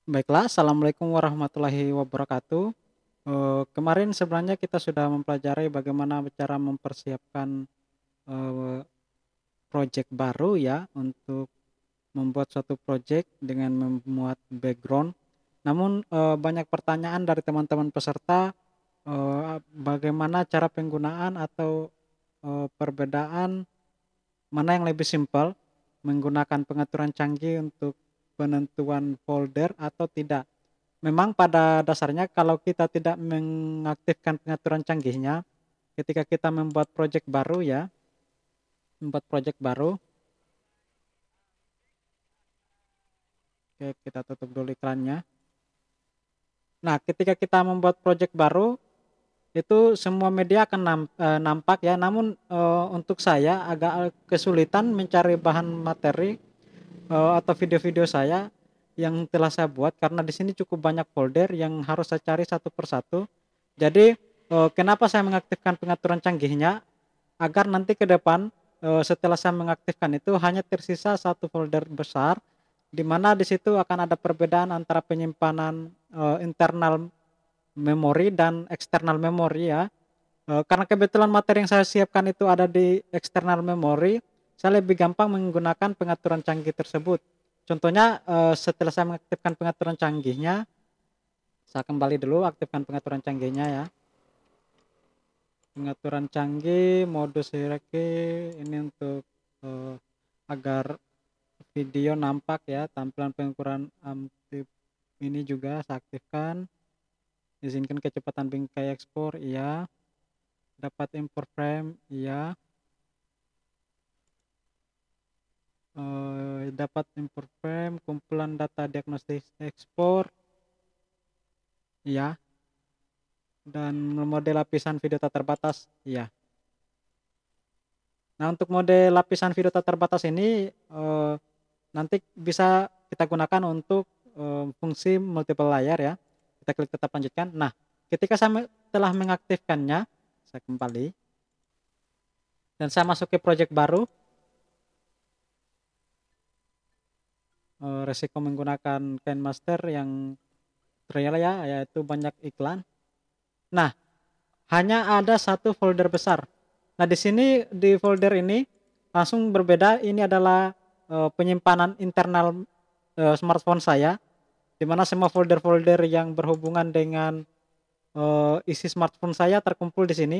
Baiklah, assalamualaikum warahmatullahi wabarakatuh. Kemarin sebenarnya kita sudah mempelajari bagaimana cara mempersiapkan eh, project baru ya untuk membuat suatu project dengan membuat background. Namun banyak pertanyaan dari teman-teman peserta bagaimana cara penggunaan atau perbedaan mana yang lebih simpel menggunakan pengaturan canggih untuk penentuan folder atau tidak. Memang pada dasarnya kalau kita tidak mengaktifkan pengaturan canggihnya, ketika kita membuat project baru ya, membuat project baru, oke kita tutup dulu iklannya. Nah, ketika kita membuat project baru, itu semua media akan nampak ya, namun untuk saya agak kesulitan mencari bahan materi atau video-video saya yang telah saya buat karena di sini cukup banyak folder yang harus saya cari satu persatu. Jadi kenapa saya mengaktifkan pengaturan canggihnya agar nanti ke depan setelah saya mengaktifkan itu hanya tersisa satu folder besar di mana di situ akan ada perbedaan antara penyimpanan internal memori dan eksternal memori ya. Karena kebetulan materi yang saya siapkan itu ada di eksternal memori, saya lebih gampang menggunakan pengaturan canggih tersebut. Contohnya setelah saya mengaktifkan pengaturan canggihnya, saya kembali dulu aktifkan pengaturan canggihnya ya. Pengaturan canggih, modus hierarki ini untuk agar video nampak ya, tampilan pengukuran ini juga saya aktifkan. Izinkan kecepatan bingkai ekspor, iya. Dapat import frame, iya. Dapat import frame, kumpulan data diagnostik ekspor, iya. Dan mode lapisan video tak terbatas, iya. Nah, untuk mode lapisan video tak terbatas ini nanti bisa kita gunakan untuk fungsi multiple layer ya. Kita klik tetap lanjutkan. Nah, ketika saya telah mengaktifkannya, saya kembali dan saya masuk ke project baru. Resiko menggunakan KineMaster yang trial ya, yaitu banyak iklan. Nah, hanya ada satu folder besar. Nah, di sini di folder ini langsung berbeda. Ini adalah penyimpanan internal smartphone saya, di mana semua folder-folder yang berhubungan dengan isi smartphone saya terkumpul di sini,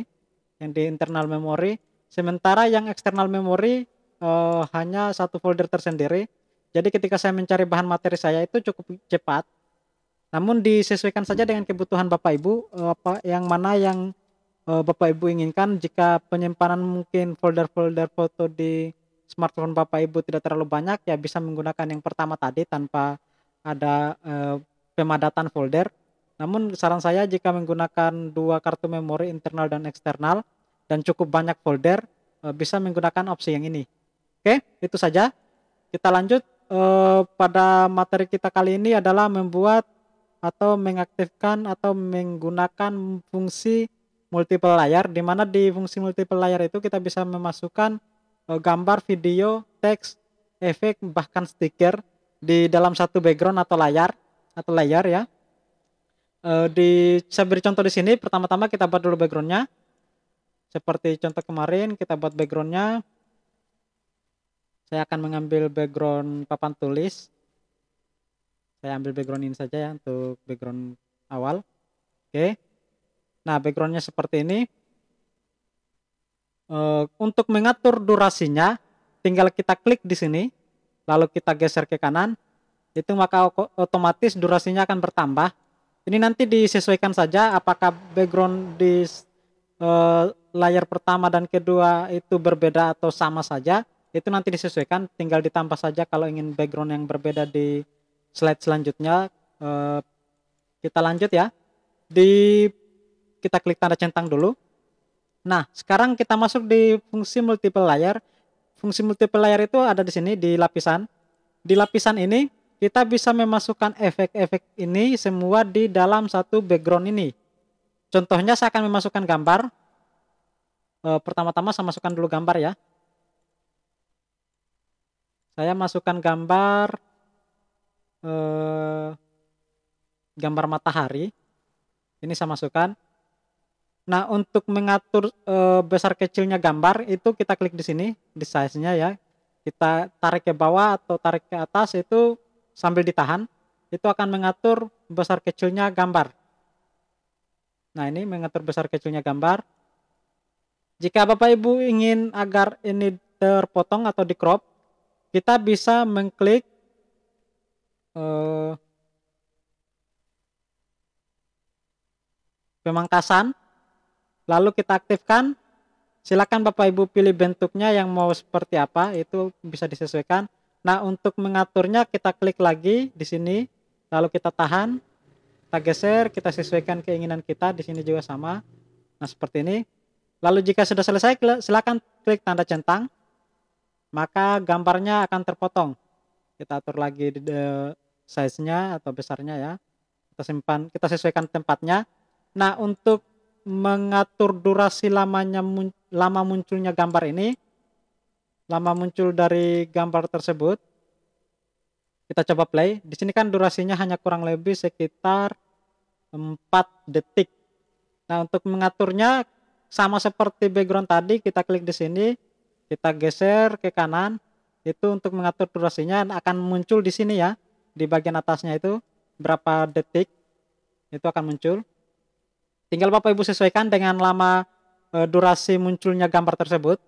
yang di internal memory. Sementara yang eksternal memory hanya satu folder tersendiri. Jadi ketika saya mencari bahan materi saya itu cukup cepat. Namun disesuaikan saja dengan kebutuhan Bapak Ibu, apa yang mana yang Bapak Ibu inginkan. Jika penyimpanan mungkin folder-folder foto di smartphone Bapak Ibu tidak terlalu banyak, ya bisa menggunakan yang pertama tadi tanpa ada pemadatan folder. Namun saran saya jika menggunakan dua kartu memori internal dan eksternal dan cukup banyak folder, bisa menggunakan opsi yang ini. Oke, itu saja. Kita lanjut pada materi kita kali ini adalah membuat atau mengaktifkan atau menggunakan fungsi multiple layer, di mana di fungsi multiple layer itu kita bisa memasukkan gambar, video, teks, efek, bahkan stiker di dalam satu background atau layar ya. Saya beri contoh di sini. Pertama-tama kita buat dulu backgroundnya. Seperti contoh kemarin kita buat backgroundnya. Saya akan mengambil background papan tulis. Saya ambil background ini saja ya untuk background awal. Oke. Nah, backgroundnya seperti ini. Untuk mengatur durasinya, tinggal kita klik di sini, lalu kita geser ke kanan, itu maka otomatis durasinya akan bertambah. Ini nanti disesuaikan saja apakah background di layar pertama dan kedua itu berbeda atau sama saja. Itu nanti disesuaikan, tinggal ditambah saja kalau ingin background yang berbeda di slide selanjutnya. Kita lanjut ya. Kita klik tanda centang dulu. Nah, sekarang kita masuk di fungsi multiple layer. Fungsi multiple layer itu ada di sini di lapisan. Di lapisan ini kita bisa memasukkan efek-efek ini semua di dalam satu background ini. Contohnya saya akan memasukkan gambar. Pertama-tama saya masukkan dulu gambar ya. Saya masukkan gambar gambar matahari. Ini saya masukkan. Nah, untuk mengatur besar kecilnya gambar itu kita klik di sini, di size-nya ya. Kita tarik ke bawah atau tarik ke atas itu sambil ditahan, itu akan mengatur besar kecilnya gambar. Nah, ini mengatur besar kecilnya gambar. Jika Bapak Ibu ingin agar ini terpotong atau di-crop, kita bisa mengklik pemangkasan, lalu kita aktifkan. Silakan Bapak Ibu pilih bentuknya yang mau seperti apa, itu bisa disesuaikan. Nah, untuk mengaturnya kita klik lagi di sini, lalu kita tahan, kita geser, kita sesuaikan keinginan kita. Di sini juga sama. Nah, seperti ini. Lalu jika sudah selesai, silakan klik tanda centang, maka gambarnya akan terpotong. Kita atur lagi size-nya atau besarnya ya. Kita simpan, kita sesuaikan tempatnya. Nah, untuk mengatur durasi lama munculnya gambar ini, lama muncul dari gambar tersebut, kita coba play. Di sini kan durasinya hanya kurang lebih sekitar 4 detik. Nah, untuk mengaturnya sama seperti background tadi, kita klik di sini, kita geser ke kanan. Itu untuk mengatur durasinya akan muncul di sini ya, di bagian atasnya itu berapa detik itu akan muncul. Tinggal Bapak Ibu sesuaikan dengan lama durasi munculnya gambar tersebut.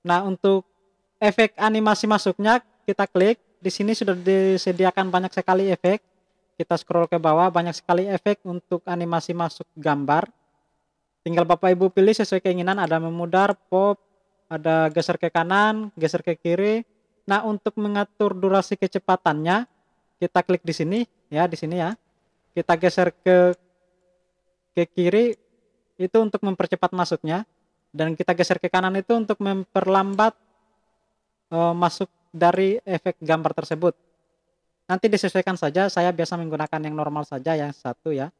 Nah, untuk efek animasi masuknya kita klik. Di sini sudah disediakan banyak sekali efek. Kita scroll ke bawah, banyak sekali efek untuk animasi masuk gambar. Tinggal Bapak Ibu pilih sesuai keinginan, ada memudar, pop, ada geser ke kanan, geser ke kiri. Nah, untuk mengatur durasi kecepatannya, kita klik di sini ya, di sini ya. Kita geser ke kiri itu untuk mempercepat masuknya, dan kita geser ke kanan itu untuk memperlambat masuk dari efek gambar tersebut. Nanti disesuaikan saja, saya biasa menggunakan yang normal saja, yang satu ya.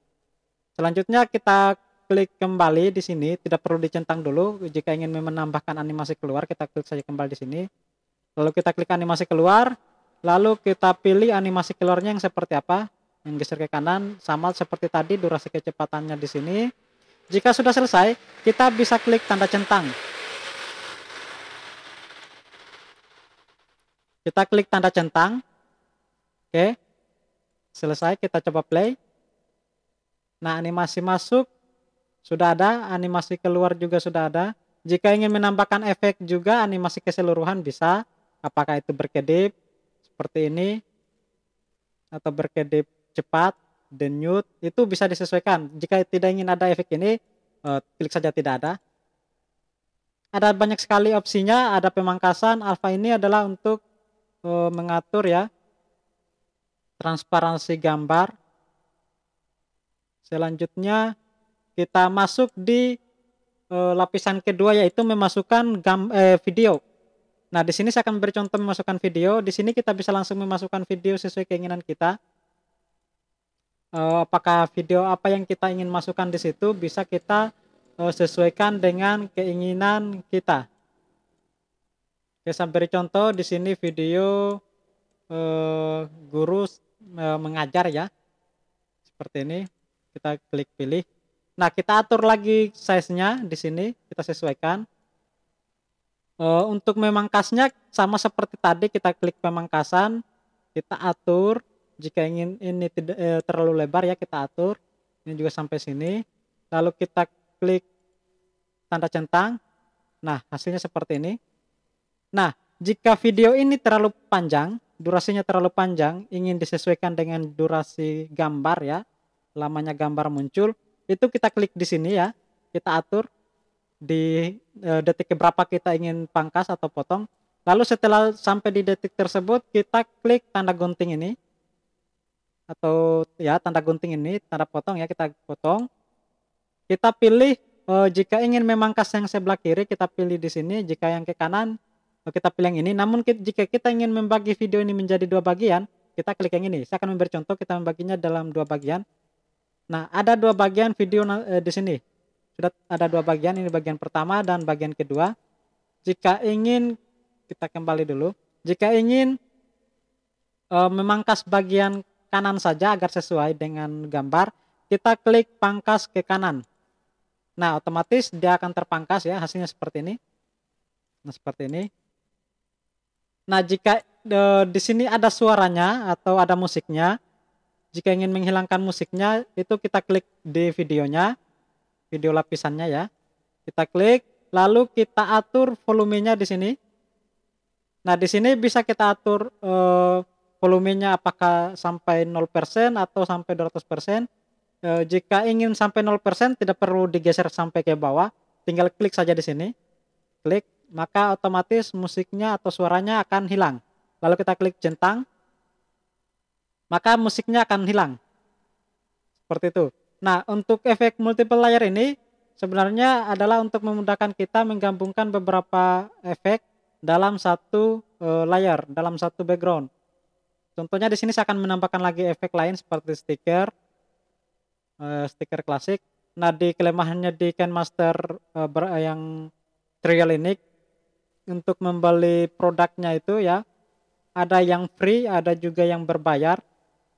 Selanjutnya kita klik kembali di sini, tidak perlu dicentang dulu. Jika ingin menambahkan animasi keluar, kita klik saja kembali di sini. Lalu kita klik animasi keluar, lalu kita pilih animasi keluarnya yang seperti apa. Yang geser ke kanan, sama seperti tadi durasi kecepatannya di sini. Jika sudah selesai, kita bisa klik tanda centang. Kita klik tanda centang. Oke. Selesai, kita coba play. Nah, animasi masuk sudah ada, animasi keluar juga sudah ada. Jika ingin menambahkan efek juga animasi keseluruhan bisa. Apakah itu berkedip seperti ini atau berkedip cepat, denyut, itu bisa disesuaikan. Jika tidak ingin ada efek ini, klik saja tidak ada. Ada banyak sekali opsinya, ada pemangkasan. Alpha ini adalah untuk mengatur ya transparansi gambar. Selanjutnya kita masuk di lapisan kedua, yaitu memasukkan video. Nah, di sini saya akan beri contoh memasukkan video. Di sini kita bisa langsung memasukkan video sesuai keinginan kita. Apakah video apa yang kita ingin masukkan di situ bisa kita sesuaikan dengan keinginan kita. Oke, saya beri contoh di sini video guru mengajar ya, seperti ini. Kita klik pilih. Nah, kita atur lagi size-nya di sini, kita sesuaikan. Untuk memangkasnya sama seperti tadi, kita klik pemangkasan, kita atur. Jika ingin ini tidak terlalu lebar ya, kita atur. Ini juga sampai sini. Lalu kita klik tanda centang. Nah, hasilnya seperti ini. Nah, jika video ini terlalu panjang, durasinya terlalu panjang, ingin disesuaikan dengan durasi gambar ya, lamanya gambar muncul, itu kita klik di sini ya, kita atur di detik berapa kita ingin pangkas atau potong. Lalu setelah sampai di detik tersebut, kita klik tanda gunting ini, atau ya tanda gunting ini, tanda potong ya, kita potong. Kita pilih jika ingin memangkas yang sebelah kiri, kita pilih di sini. Jika yang ke kanan, kita pilih yang ini. Namun jika kita ingin membagi video ini menjadi 2 bagian, kita klik yang ini. Saya akan memberi contoh, kita membaginya dalam 2 bagian. Nah, ada 2 bagian video di sini. Sudah ada 2 bagian, ini bagian pertama dan bagian kedua. Jika ingin, kita kembali dulu. Jika ingin memangkas bagian kanan saja agar sesuai dengan gambar. Kita klik pangkas ke kanan. Nah, otomatis dia akan terpangkas ya, hasilnya seperti ini. Nah, seperti ini. Nah, jika di sini ada suaranya atau ada musiknya, jika ingin menghilangkan musiknya, itu kita klik di videonya, video lapisannya ya. Kita klik, lalu kita atur volumenya di sini. Nah, di sini bisa kita atur volumenya apakah sampai 0% atau sampai 200%. Jika ingin sampai 0% tidak perlu digeser sampai ke bawah, tinggal klik saja di sini. Klik, maka otomatis musiknya atau suaranya akan hilang. Lalu kita klik centang, maka musiknya akan hilang. Seperti itu. Nah, untuk efek multiple layer ini sebenarnya adalah untuk memudahkan kita menggabungkan beberapa efek dalam satu layer, dalam satu background. Contohnya di sini saya akan menambahkan lagi efek lain seperti stiker, stiker klasik. Nah, di kelemahannya di KineMaster yang trial ini, untuk membeli produknya itu ya, ada yang free, ada juga yang berbayar.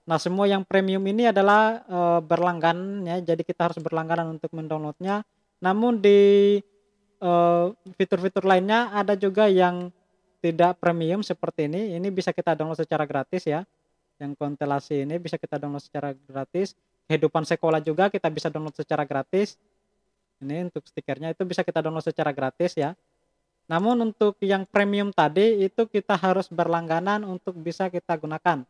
Nah, semua yang premium ini adalah berlangganan ya, jadi kita harus berlangganan untuk mendownloadnya. Namun di fitur-fitur lainnya ada juga yang tidak premium seperti ini bisa kita download secara gratis ya. Yang konstelasi ini bisa kita download secara gratis. Kehidupan sekolah juga kita bisa download secara gratis. Ini untuk stikernya itu bisa kita download secara gratis ya. Namun untuk yang premium tadi itu kita harus berlangganan untuk bisa kita gunakan.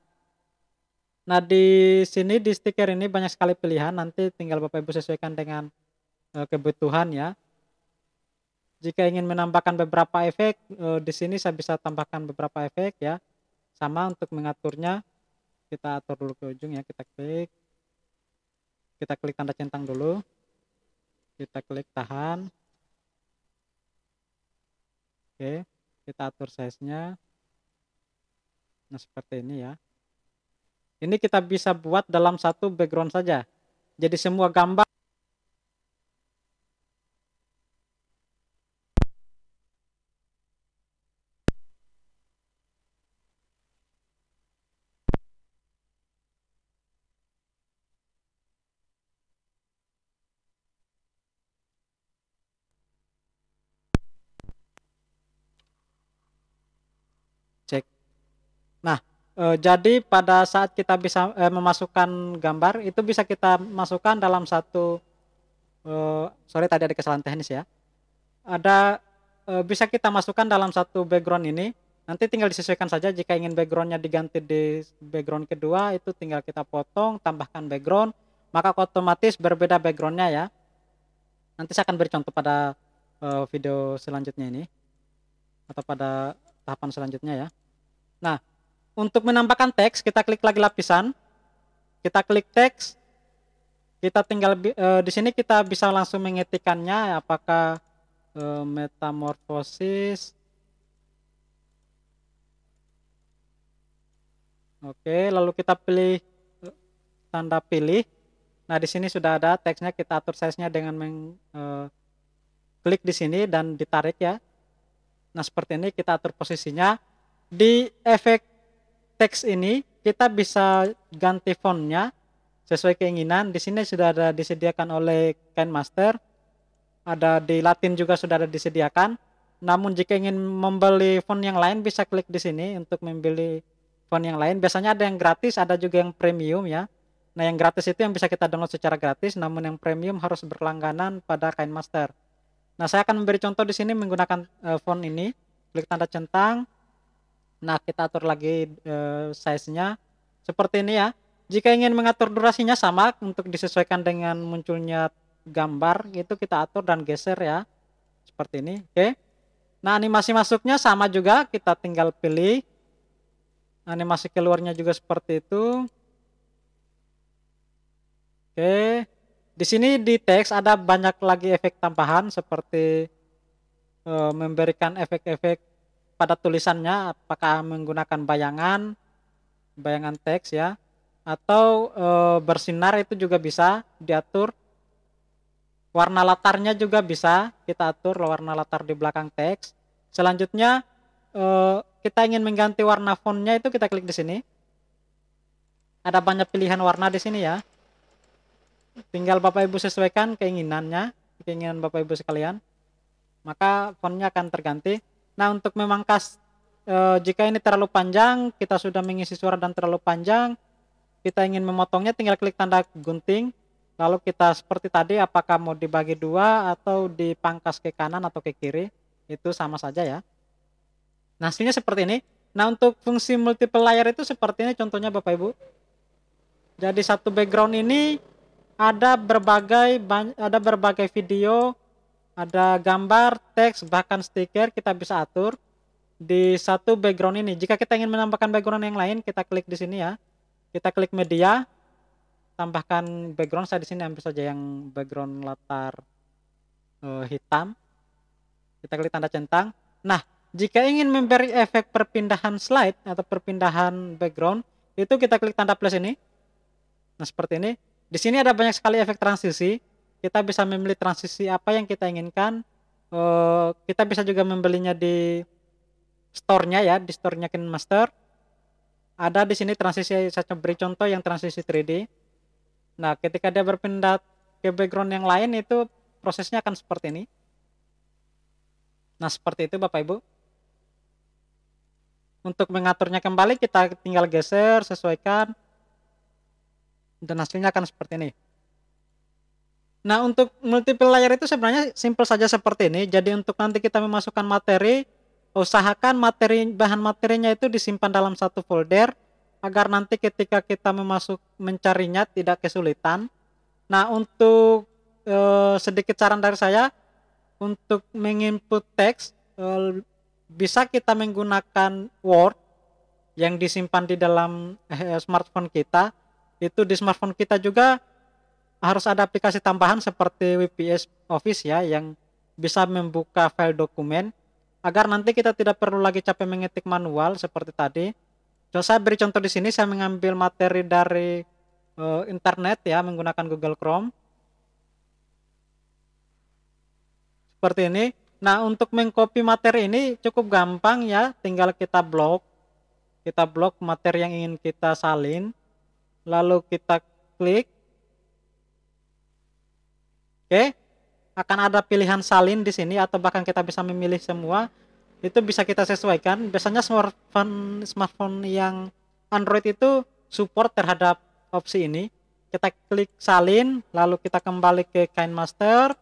Nah, di sini di stiker ini banyak sekali pilihan, nanti tinggal Bapak Ibu sesuaikan dengan kebutuhan ya. Jika ingin menambahkan beberapa efek, di sini saya bisa tambahkan beberapa efek ya. Sama untuk mengaturnya, kita atur dulu ke ujung ya, kita klik tanda centang dulu. Kita klik tahan. Oke, kita atur size-nya. Nah, seperti ini ya. Ini kita bisa buat dalam satu background saja. Jadi semua gambar cek. Nah, jadi pada saat kita bisa memasukkan gambar, itu bisa kita masukkan dalam satu, sorry tadi ada kesalahan teknis ya. Ada bisa kita masukkan dalam satu background ini. Nanti tinggal disesuaikan saja, jika ingin backgroundnya diganti di background kedua, itu tinggal kita potong, tambahkan background, maka otomatis berbeda backgroundnya ya. Nanti saya akan beri contoh pada video selanjutnya ini, atau pada tahapan selanjutnya ya. Nah, untuk menambahkan teks, kita klik lagi lapisan, kita klik teks, kita tinggal di sini kita bisa langsung mengetikkannya, apakah metamorfosis. Oke, lalu kita pilih tanda pilih. Nah, di sini sudah ada teksnya, kita atur size-nya dengan klik di sini dan ditarik ya. Nah, seperti ini kita atur posisinya. Di efek teks ini kita bisa ganti fontnya sesuai keinginan. Di sini sudah ada disediakan oleh KineMaster. Ada di Latin juga sudah ada disediakan. Namun jika ingin membeli font yang lain bisa klik di sini untuk membeli font yang lain. Biasanya ada yang gratis, ada juga yang premium ya. Nah, yang gratis itu yang bisa kita download secara gratis, namun yang premium harus berlangganan pada KineMaster. Nah, saya akan memberi contoh di sini menggunakan font ini. Klik tanda centang. Nah, kita atur lagi size-nya seperti ini ya. Jika ingin mengatur durasinya sama untuk disesuaikan dengan munculnya gambar, itu kita atur dan geser ya. Seperti ini. Oke. Nah, animasi masuknya sama juga, kita tinggal pilih. Animasi keluarnya juga seperti itu. Oke. Di sini di teks ada banyak lagi efek tambahan seperti memberikan efek-efek pada tulisannya, apakah menggunakan bayangan teks ya, atau bersinar itu juga bisa diatur. Warna latarnya juga bisa kita atur, warna latar di belakang teks. Selanjutnya kita ingin mengganti warna fontnya, itu kita klik di sini. Ada banyak pilihan warna di sini ya. Tinggal Bapak Ibu sesuaikan keinginan Bapak Ibu sekalian. Maka fontnya akan terganti. Nah, untuk memangkas jika ini terlalu panjang, kita sudah mengisi suara dan terlalu panjang, kita ingin memotongnya, tinggal klik tanda gunting. Lalu kita seperti tadi, apakah mau dibagi dua atau dipangkas ke kanan atau ke kiri, itu sama saja ya. Nah, hasilnya seperti ini. Nah, untuk fungsi multiple layer itu seperti ini contohnya Bapak Ibu. Jadi satu background ini ada berbagai video, ada gambar, teks, bahkan stiker kita bisa atur di satu background ini. Jika kita ingin menambahkan background yang lain, kita klik di sini ya. Kita klik media, tambahkan background. Saya di sini ambil saja yang background latar hitam. Kita klik tanda centang. Nah, jika ingin memberi efek perpindahan slide atau perpindahan background, itu kita klik tanda plus ini. Nah, seperti ini. Di sini ada banyak sekali efek transisi. Kita bisa memilih transisi apa yang kita inginkan. Kita bisa juga membelinya di store-nya ya, di store-nya KineMaster. Ada di sini transisi, saya beri contoh yang transisi 3D. Nah, ketika dia berpindah ke background yang lain, itu prosesnya akan seperti ini. Nah, seperti itu Bapak Ibu. Untuk mengaturnya kembali, kita tinggal geser, sesuaikan, dan hasilnya akan seperti ini. Nah, untuk multiple layer itu sebenarnya simple saja seperti ini. Jadi untuk nanti kita memasukkan materi, usahakan bahan materinya itu disimpan dalam satu folder, agar nanti ketika kita mencarinya tidak kesulitan. Nah, untuk sedikit saran dari saya, untuk menginput teks, bisa kita menggunakan Word yang disimpan di dalam smartphone kita. Itu di smartphone kita juga harus ada aplikasi tambahan seperti WPS Office ya, yang bisa membuka file dokumen, agar nanti kita tidak perlu lagi capek mengetik manual seperti tadi. Coba saya beri contoh di sini, saya mengambil materi dari internet ya, menggunakan Google Chrome. Seperti ini. Nah, untuk mengcopy materi ini cukup gampang ya, tinggal kita blok materi yang ingin kita salin, lalu kita klik. Oke, akan ada pilihan salin di sini, atau bahkan kita bisa memilih semua. Itu bisa kita sesuaikan. Biasanya smartphone yang Android itu support terhadap opsi ini. Kita klik salin, lalu kita kembali ke KineMaster,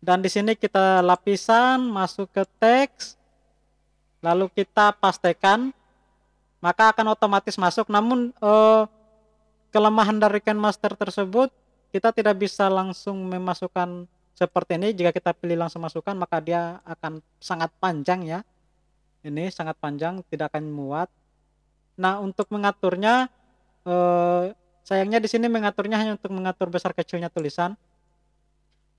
dan di sini kita lapisan, masuk ke teks, lalu kita pastekan, maka akan otomatis masuk. Namun kelemahan dari KineMaster tersebut, kita tidak bisa langsung memasukkan seperti ini. Jika kita pilih langsung masukkan, maka dia akan sangat panjang ya. Ini sangat panjang, tidak akan muat. Nah, untuk mengaturnya, sayangnya di sini mengaturnya hanya untuk mengatur besar kecilnya tulisan.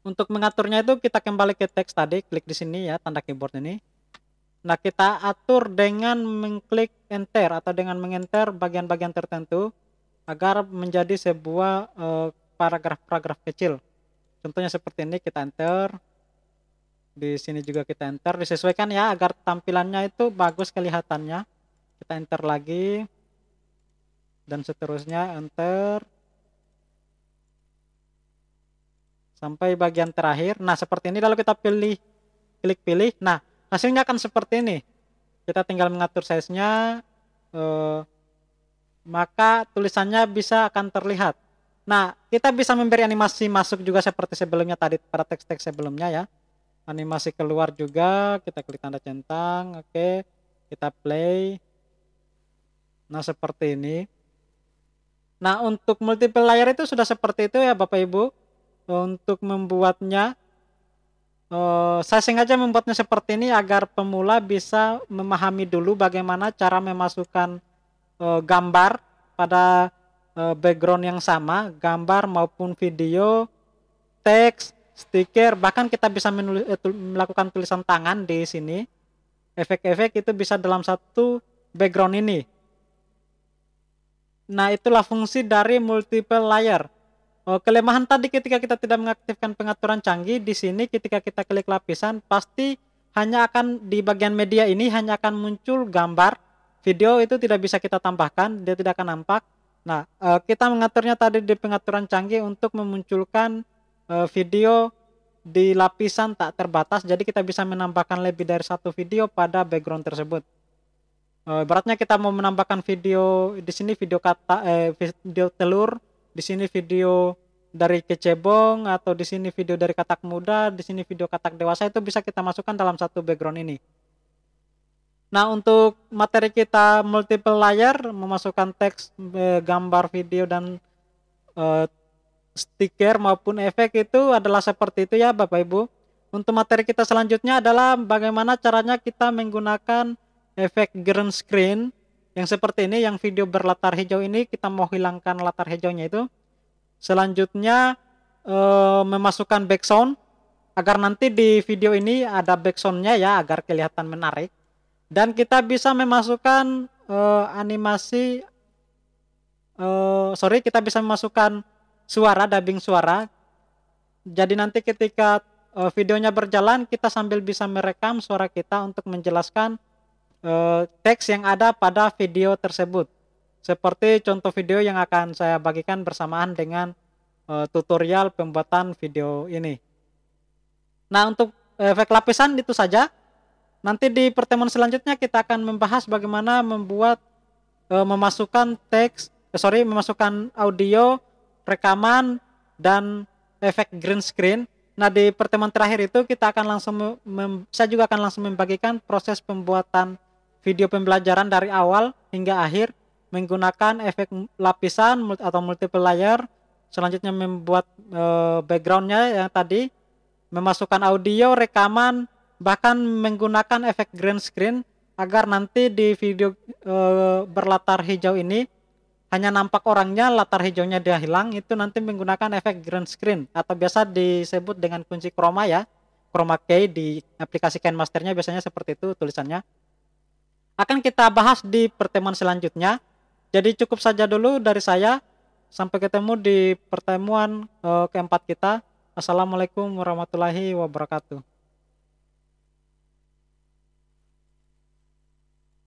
Untuk mengaturnya itu kita kembali ke teks tadi, klik di sini ya, tanda keyboard ini. Nah, kita atur dengan mengklik enter atau dengan mengenter bagian-bagian tertentu agar menjadi sebuah paragraf-paragraf kecil. Contohnya seperti ini, kita enter. Di sini juga kita enter, disesuaikan ya agar tampilannya itu bagus kelihatannya. Kita enter lagi dan seterusnya, enter sampai bagian terakhir. Nah, seperti ini, lalu kita klik pilih. Nah, hasilnya akan seperti ini. Kita tinggal mengatur size-nya, maka tulisannya bisa akan terlihat. Nah, kita bisa memberi animasi masuk juga seperti sebelumnya tadi pada teks-teks sebelumnya ya. Animasi keluar juga, kita klik tanda centang, oke, kita play. Nah, seperti ini. Nah, untuk multiple layer itu sudah seperti itu ya Bapak Ibu. Untuk membuatnya, saya sengaja membuatnya seperti ini agar pemula bisa memahami dulu bagaimana cara memasukkan gambar pada background yang sama, gambar maupun video, teks, stiker, bahkan kita bisa melakukan tulisan tangan di sini. Efek-efek itu bisa dalam satu background ini. Nah, itulah fungsi dari multiple layer. Kelemahan tadi ketika kita tidak mengaktifkan pengaturan canggih, di sini ketika kita klik lapisan, pasti hanya akan di bagian media ini hanya akan muncul gambar, video itu tidak bisa kita tambahkan, dia tidak akan nampak. Nah, kita mengaturnya tadi di pengaturan canggih untuk memunculkan video di lapisan tak terbatas, jadi kita bisa menambahkan lebih dari satu video pada background tersebut. Ibaratnya kita mau menambahkan video di sini video telur, di sini video dari kecebong, atau di sini video dari katak muda, di sini video katak dewasa, itu bisa kita masukkan dalam satu background ini. Nah, untuk materi kita multiple layer, memasukkan teks, gambar, video, dan stiker maupun efek itu adalah seperti itu ya Bapak Ibu. Untuk materi kita selanjutnya adalah bagaimana caranya kita menggunakan efek green screen yang seperti ini, yang video berlatar hijau ini kita mau hilangkan latar hijaunya itu. Selanjutnya memasukkan background agar nanti di video ini ada backgroundnya ya, agar kelihatan menarik. Dan kita bisa memasukkan kita bisa memasukkan suara, dubbing suara. Jadi nanti ketika videonya berjalan, kita sambil bisa merekam suara kita untuk menjelaskan teks yang ada pada video tersebut. Seperti contoh video yang akan saya bagikan bersamaan dengan tutorial pembuatan video ini. Nah, untuk efek lapisan itu saja. Nanti di pertemuan selanjutnya kita akan membahas bagaimana memasukkan memasukkan audio, rekaman, dan efek green screen. Nah, di pertemuan terakhir itu kita akan langsung saya juga akan langsung membagikan proses pembuatan video pembelajaran dari awal hingga akhir menggunakan efek lapisan atau multiple layer. Selanjutnya membuat backgroundnya yang tadi, memasukkan audio, rekaman, bahkan menggunakan efek green screen agar nanti di video berlatar hijau ini hanya nampak orangnya, latar hijaunya dia hilang. Itu nanti menggunakan efek green screen atau biasa disebut dengan kunci chroma ya, chroma key. Di aplikasi KineMaster-nya biasanya seperti itu tulisannya. Akan kita bahas di pertemuan selanjutnya. Jadi cukup saja dulu dari saya. Sampai ketemu di pertemuan keempat kita. Assalamualaikum warahmatullahi wabarakatuh.